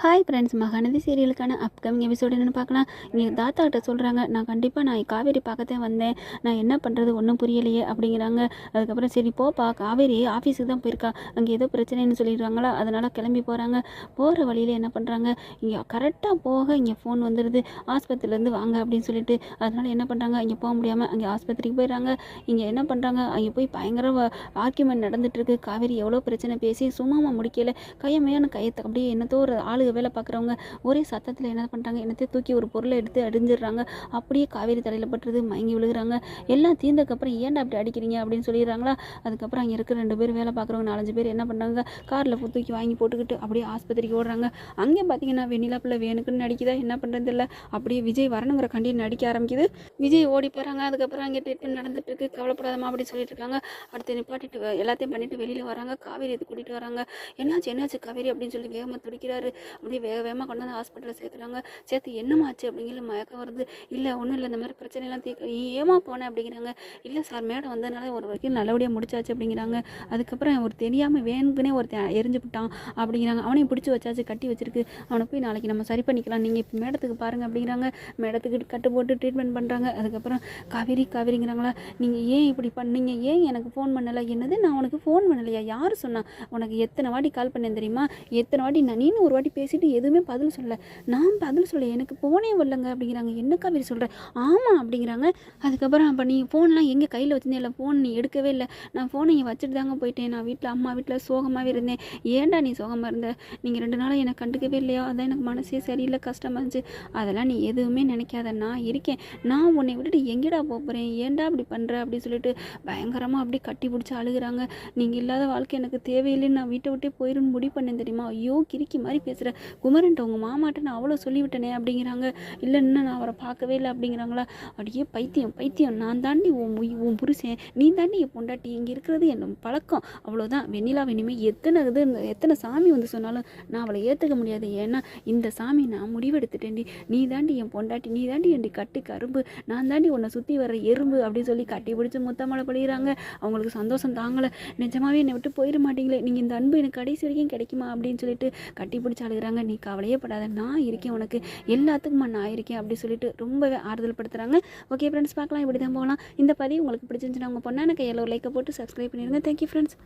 Hi friends, Mahanadi சீரியலுக்கான upcoming episode என்னென்னு பார்க்கலாம். இங்கே தாத்தா கிட்ட சொல்கிறாங்க, நான் காவேரி பார்க்கத்தான் வந்தேன், நான் என்ன பண்ணுறது ஒன்றும் புரியலையே அப்படிங்கிறாங்க. அதுக்கப்புறம் சரி போப்பா, காவேரி ஆஃபீஸுக்கு தான் போயிருக்கா, அங்கே ஏதோ பிரச்சனைன்னு சொல்லிடுறாங்களா, அதனால் கிளம்பி போகிறாங்க. போகிற வழியில் என்ன பண்ணுறாங்க, இங்கே கரெக்டாக போக இங்கே ஃபோன் வந்துடுது, ஆஸ்பத்திரியிலேருந்து வாங்க அப்படின்னு சொல்லிட்டு. அதனால் என்ன பண்ணுறாங்க, இங்கே போக முடியாமல் அங்கே ஆஸ்பத்திரிக்கு போயிடுறாங்க. இங்கே என்ன பண்ணுறாங்க, அங்கே போய் பயங்கர ஆர்கியூமெண்ட் நடந்துகிட்ருக்கு. காவேரி எவ்வளோ பிரச்சனை பேசி சும்மாமா முடிக்கல, கையமையான கையத்தை அப்படியே என்னத்தோ ஒரு ஆளுக வேலை பார்க்குறவங்க ஒரே சத்தத்தில் என்ன பண்ணுறாங்க, என்னத்தையும் தூக்கி ஒரு பொருளை எடுத்து அடிஞ்சிடுறாங்க. அப்படியே காவேரி தலையில் பட்டுறது, மயங்கி விழுகிறாங்க. எல்லாம் தீர்ந்ததுக்கப்புறம் ஏன்டா அப்படி அடிக்கிறீங்க அப்படின்னு சொல்லிடுறாங்களா. அதுக்கப்புறம் அங்கே இருக்கிற 2 பேர் வேலை பார்க்குறவங்க 4-5 பேர் என்ன பண்ணுறாங்க, காரில் தூக்கி வாங்கி போட்டுக்கிட்டு அப்படியே ஆஸ்பத்திரிக்கு ஓடுறாங்க. அங்கே பார்த்தீங்கன்னா வெண்ணிலா பிள்ளை வேணுக்குன்னு நடிக்குதா என்ன பண்ணுறது இல்லை, அப்படியே விஜய் வரணுங்கிற கண்டி நடிக்க ஆரம்பிக்குது. விஜய் ஓடி போகிறாங்க. அதுக்கப்புறம் அங்கே ட்ரீட்மெண்ட் நடந்துட்டு இருக்கு, கவலைப்படாதமா அப்படின்னு சொல்லிட்டு இருக்காங்க. அடுத்து நிப்பாட்டிட்டு எல்லாத்தையும் பண்ணிட்டு வெளியில் வராங்க. காவேரி கூட்டிகிட்டு வராங்க. என்னாச்சு காவேரி அப்படின்னு சொல்லி வேகமாக துடிக்கிறாரு. அப்படியே வேகமாக கொண்டு வந்து ஹாஸ்பிட்டலில் சேர்த்துறாங்க. சேர்த்து என்னமாச்சு அப்படிங்கிற மயக்கம் வருது. இல்லை ஒன்றும் இல்லை, இந்த மாதிரி பிரச்சனைலாம் தீர்க்க நீ ஏமா போனேன் அப்படிங்கிறாங்க. இல்லை சார், மேடம் வந்ததுனால ஒரு வரைக்கும் நல்லபடியாக முடிச்சாச்சு அப்படிங்கிறாங்க. அதுக்கப்புறம் ஒரு தெரியாமல் வேணுக்குனே ஒருத்தன் எரிஞ்சு விட்டான் அப்படிங்கிறாங்க. அவனையும் பிடிச்சி வச்சாச்சு, கட்டி வச்சிருக்கு, அவனை போய் நாளைக்கு நம்ம சரி பண்ணிக்கலாம், நீங்கள் இப்போ மேடத்துக்கு பாருங்கள் அப்படிங்கிறாங்க. மேடத்துக்கு கட்டு போட்டு ட்ரீட்மெண்ட் பண்ணுறாங்க. அதுக்கப்புறம் காவேரிங்கிறாங்களா, நீங்கள் ஏன் இப்படி பண்ணீங்க, ஏன் எனக்கு ஃபோன் பண்ணலை, என்னது நான் உனக்கு ஃபோன் பண்ணலையா, யார் சொன்னா, உனக்கு எத்தனை வாட்டி கால் பண்ணேன் தெரியுமா, எத்தனை வாட்டி நீனு ஒரு வாட்டி பேசிட்டு எதுவுமே பதில் சொல்ல, நான் பதில் சொல்ல, எனக்கு ஃபோனே வரலங்க அப்படிங்கிறாங்க. என்ன காவேரி சொல்கிறேன், ஆமாம் அப்படிங்கிறாங்க. அதுக்கப்புறம் அப்போ நீ ஃபோன்லாம் எங்கே கையில் வச்சுருந்தே, இல்லை ஃபோன் நீ எடுக்கவே இல்லை, நான் ஃபோனை இங்கே வச்சுட்டு தாங்க போயிட்டேன், நான் வீட்டில் அம்மா வீட்டில் சோகமாகவே இருந்தேன், ஏன்டா நீ சோகமாக இருந்த, நீங்கள் 2 நாளாக என்னை கண்டுக்கவே இல்லையா, அதான் எனக்கு மனசே சரியில்லை, கஷ்டமாக இருந்துச்சு, அதெல்லாம் நீ எதுவுமே நினைக்காத, நான் இருக்கேன், நான் உன்னை விட்டுட்டு எங்கேடா போகிறேன், ஏன்டா அப்படி பண்ணுற அப்படின்னு சொல்லிட்டு பயங்கரமாக அப்படி கட்டி பிடிச்சி அழுகிறாங்க. நீங்கள் இல்லாத வாழ்க்கை எனக்கு தேவையில்லைன்னு நான் வீட்டை விட்டே போயிடுன்னு முடிவு பண்ணேன் தெரியுமா, ஐயோ கிறுக்கி மாதிரி பேசுகிற, குமரன்ட்ட உங்கள் மாமாட்ட நான் அவ்வளோ சொல்லிவிட்டேனே அப்படிங்கிறாங்க. இல்லை இன்னும் நான் அவரை பார்க்கவே இல்லை அப்படிங்கிறாங்களா. அப்படியே பைத்தியம் நான் தாண்டி உன் புருஷன், நீ தாண்டி என் பொண்டாட்டி, இங்கே இருக்கிறது என் பழக்கம், அவ்வளோதான். வெண்ணிலா இனிமேல் எத்தனை சாமி வந்து சொன்னாலும் நான் அவளை ஏற்றுக்க முடியாது, ஏன்னா இந்த சாமி நான் முடிவெடுத்துட்டேன்டி, நீ தாண்டி என் பொண்டாட்டி, நீ தாண்டி என் கட்டு கரும்பு, நான் தாண்டி உன்னை சுற்றி வர எறும்பு அப்படின்னு சொல்லி கட்டி பிடிச்சி முத்தமலை படுகிறாங்க. அவங்களுக்கு சந்தோஷம் தாங்கலை. நிஜமாவே என்னை விட்டு போயிட மாட்டீங்களே, நீங்கள் இந்த அன்பு எனக்கு கடைசி வரைக்கும் கிடைக்குமா அப்படின்னு சொல்லிட்டு கட்டி பிடிச்சி அழுகிறாங்க. நீ கவலையே படாத, நான் இருக்கேன், உனக்கு எல்லாத்துக்குமா நான் இருக்கேன் அப்படி சொல்லிட்டு ரொம்பவே ஆறுதல் படுத்துகிறாங்க. ஓகே ஃப்ரெண்ட்ஸ், பார்க்கலாம், இப்படி தான் போகலாம். இந்த பதிவு உங்களுக்கு பிடிச்சிருந்துச்சுன்னா உங்கள் பொண்ணான கையில் ஒரு லைக்கை போட்டு சப்ஸ்கிரைப் பண்ணிடுங்க. Thank you friends.